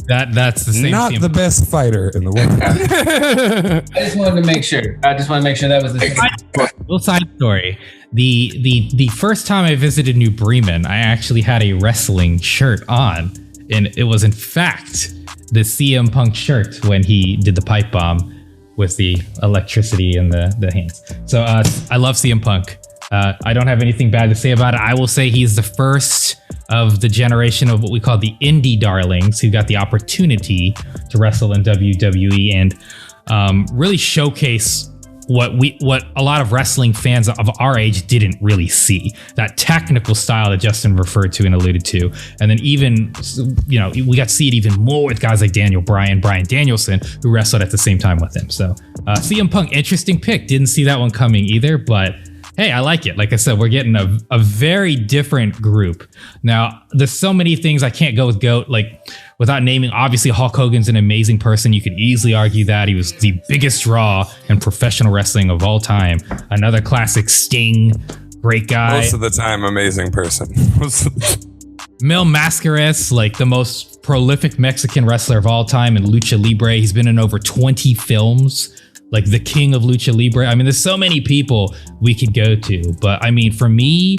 Speaker 2: That's the same.
Speaker 6: Not
Speaker 2: CM
Speaker 6: the best fighter in the world.
Speaker 1: I just wanted to make sure. That was the same.
Speaker 2: Little side story. The first time I visited New Bremen, I actually had a wrestling shirt on, and it was in fact the CM Punk shirt when he did the pipe bomb with the electricity in the hands. So I love CM Punk. I don't have anything bad to say about it. I will say he's the first of the generation of what we call the indie darlings who got the opportunity to wrestle in WWE and really showcase what a lot of wrestling fans of our age didn't really see. That technical style that Justin referred to and alluded to. And then even, we got to see it even more with guys like Daniel Bryan, Bryan Danielson, who wrestled at the same time with him. So CM Punk, interesting pick. Didn't see that one coming either, but hey, I like it. Like I said, we're getting a very different group. Now, there's so many things I can't go with GOAT, like without naming. Obviously, Hulk Hogan's an amazing person. You could easily argue that. He was the biggest draw in professional wrestling of all time. Another classic, Sting, great guy.
Speaker 6: Most of the time, amazing person.
Speaker 2: Mil Mascaras, like the most prolific Mexican wrestler of all time in Lucha Libre. He's been in over 20 films. Like the king of Lucha Libre. I mean, there's so many people we could go to, but I mean, for me,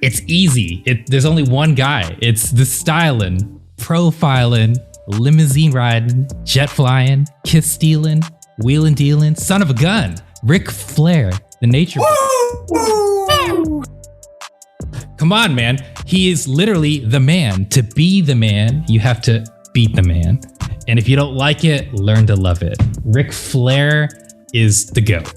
Speaker 2: It's easy. There's only one guy. It's the styling, profiling, limousine riding, jet flying, kiss stealing, wheeling dealing, son of a gun, Ric Flair, the nature. Come on, man. He is literally the man. To be the man, you have to beat the man. And if you don't like it, learn to love it. Ric Flair is the GOAT.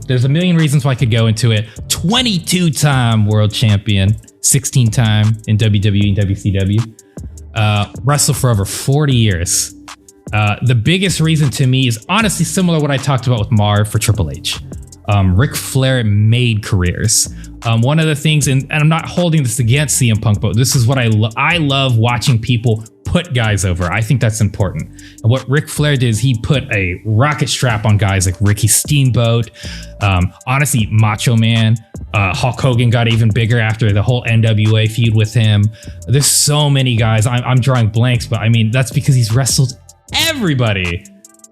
Speaker 2: There's a million reasons why I could go into it. 22-time world champion, 16-time in WWE and WCW. Wrestled for over 40 years. The biggest reason to me is honestly similar to what I talked about with Marv for Triple H. Ric Flair made careers. One of the things, and I'm not holding this against CM Punk, but this is what I love watching people put guys over. I think that's important. And what Ric Flair did is he put a rocket strap on guys like Ricky Steamboat, honestly, Macho Man. Hulk Hogan got even bigger after the whole NWA feud with him. There's so many guys. I'm drawing blanks, but I mean, that's because he's wrestled everybody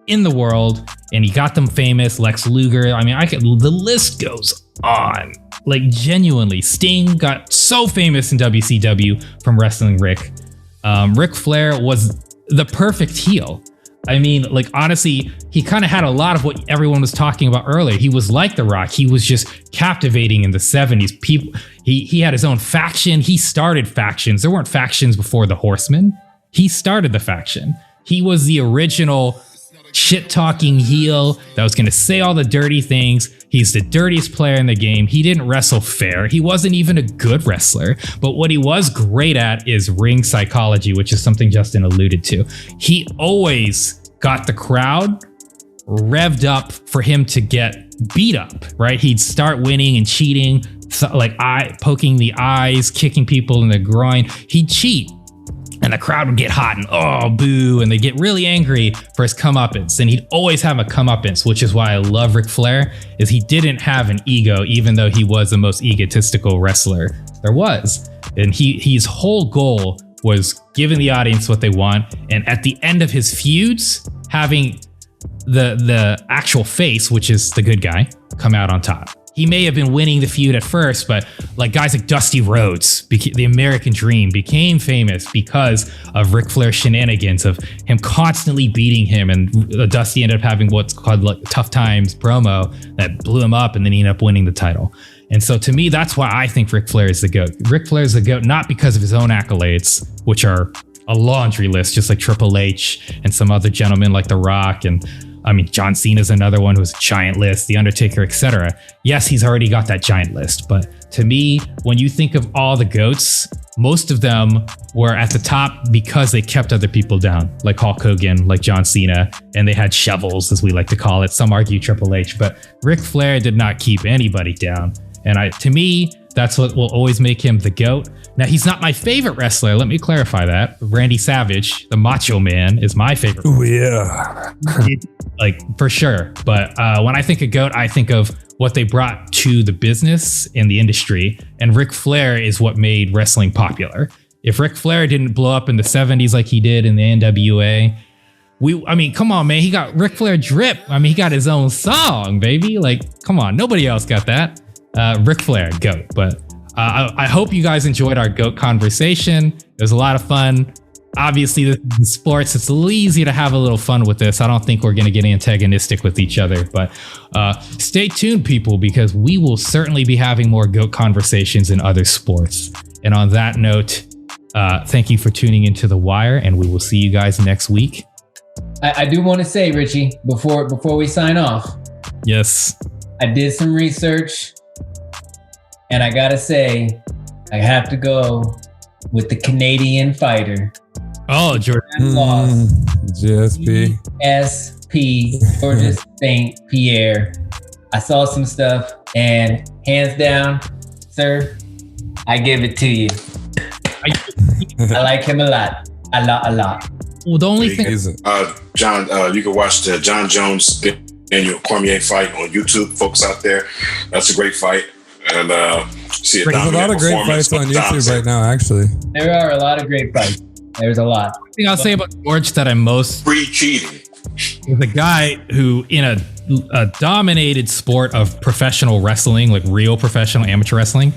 Speaker 2: in the world and he got them famous. Lex Luger. I mean, the list goes on. Like, genuinely, Sting got so famous in WCW from wrestling Ric. Ric Flair was the perfect heel. I mean, like, honestly, he kind of had a lot of what everyone was talking about earlier. He was like The Rock. He was just captivating in the 70s. People, he had his own faction. He started factions. There weren't factions before the Horsemen. He started the faction. He was the original shit-talking heel that was going to say all the dirty things. He's the dirtiest player in the game. He didn't wrestle fair. He wasn't even a good wrestler. But what he was great at is ring psychology, which is something Justin alluded to. He always got the crowd revved up for him to get beat up, right? He'd start winning and cheating, like poking the eyes, kicking people in the groin. He'd cheat. And the crowd would get hot and, oh, boo. And they get really angry for his comeuppance. And he'd always have a comeuppance, which is why I love Ric Flair, is he didn't have an ego, even though he was the most egotistical wrestler there was. And his whole goal was giving the audience what they want. And at the end of his feuds, having the actual face, which is the good guy, come out on top. He may have been winning the feud at first, but like guys like Dusty Rhodes, the American Dream, became famous because of Ric Flair's shenanigans, of him constantly beating him. And Dusty ended up having what's called like Tough Times promo that blew him up, and then he ended up winning the title. And so to me, that's why I think Ric Flair is the GOAT. Ric Flair is the GOAT, not because of his own accolades, which are a laundry list, just like Triple H and some other gentlemen like The Rock, and I mean, John Cena's another one who's a giant list, The Undertaker, etc. Yes, he's already got that giant list. But to me, when you think of all the GOATs, most of them were at the top because they kept other people down, like Hulk Hogan, like John Cena, and they had shovels, as we like to call it. Some argue Triple H, but Ric Flair did not keep anybody down. And to me, that's what will always make him the GOAT. Now, he's not my favorite wrestler. Let me clarify that. Randy Savage, the Macho Man, is my favorite.
Speaker 6: Oh, yeah.
Speaker 2: Like, for sure. But when I think of GOAT, I think of what they brought to the business and the industry. And Ric Flair is what made wrestling popular. If Ric Flair didn't blow up in the 70s like he did in the NWA, I mean, come on, man. He got Ric Flair drip. I mean, he got his own song, baby. Like, come on. Nobody else got that. Ric Flair, GOAT. But I hope you guys enjoyed our GOAT conversation. It was a lot of fun. Obviously, the sports, it's a little easy to have a little fun with this. I don't think we're going to get antagonistic with each other. But stay tuned, people, because we will certainly be having more GOAT conversations in other sports. And on that note, thank you for tuning into The Wire, and we will see you guys next week.
Speaker 1: I do want to say, Richie, before we sign off.
Speaker 2: Yes.
Speaker 1: I did some research. And I gotta say, I have to go with the Canadian fighter.
Speaker 2: Oh, Jordan
Speaker 1: Lost.
Speaker 6: GSP.
Speaker 1: GSP, Georges St. Pierre. I saw some stuff, and hands down, sir, I give it to you. I like him a lot. A lot.
Speaker 2: Well, the only thing...
Speaker 3: John, you can watch the John Jones Daniel Cormier fight on YouTube, folks out there. That's a great fight. And see
Speaker 6: there's a lot of great fights on YouTube right now, actually.
Speaker 1: There are a lot of great fights. There's a lot.
Speaker 2: The thing I'll say about George that I'm most...
Speaker 3: Free cheating.
Speaker 2: Is a guy who, in a dominated sport of professional wrestling, like real professional amateur wrestling,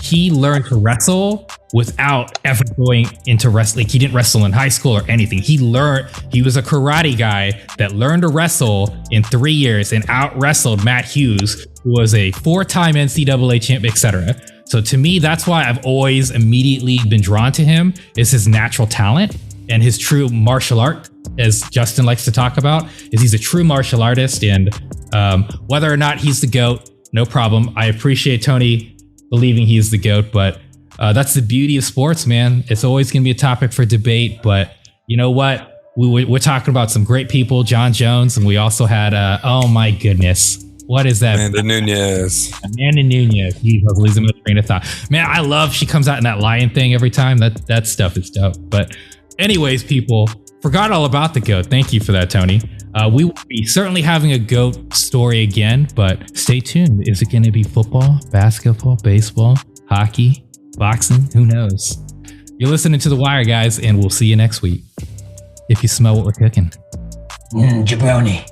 Speaker 2: he learned to wrestle without ever going into wrestling. He didn't wrestle in high school or anything. He was a karate guy that learned to wrestle in 3 years and out wrestled Matt Hughes, who was a 4-time NCAA champ, etc. So to me, that's why I've always immediately been drawn to him, is his natural talent and his true martial art, as Justin likes to talk about, is he's a true martial artist. And whether or not he's the GOAT, no problem. I appreciate Tony believing he's the GOAT, but that's the beauty of sports, man. It's always going to be a topic for debate, but you know what? We're talking about some great people, John Jones, and we also had, oh my goodness, what is that?
Speaker 6: Amanda Nunez.
Speaker 2: Jeez, I was losing my train of thought. Man, I love she comes out in that lion thing every time. That stuff is dope. But anyways, people, forgot all about the GOAT. Thank you for that, Tony. We will be certainly having a GOAT story again, but stay tuned. Is it going to be football, basketball, baseball, hockey, boxing? Who knows? You're listening to The Wire, guys, and we'll see you next week. If you smell what we're cooking.
Speaker 1: Jabroni.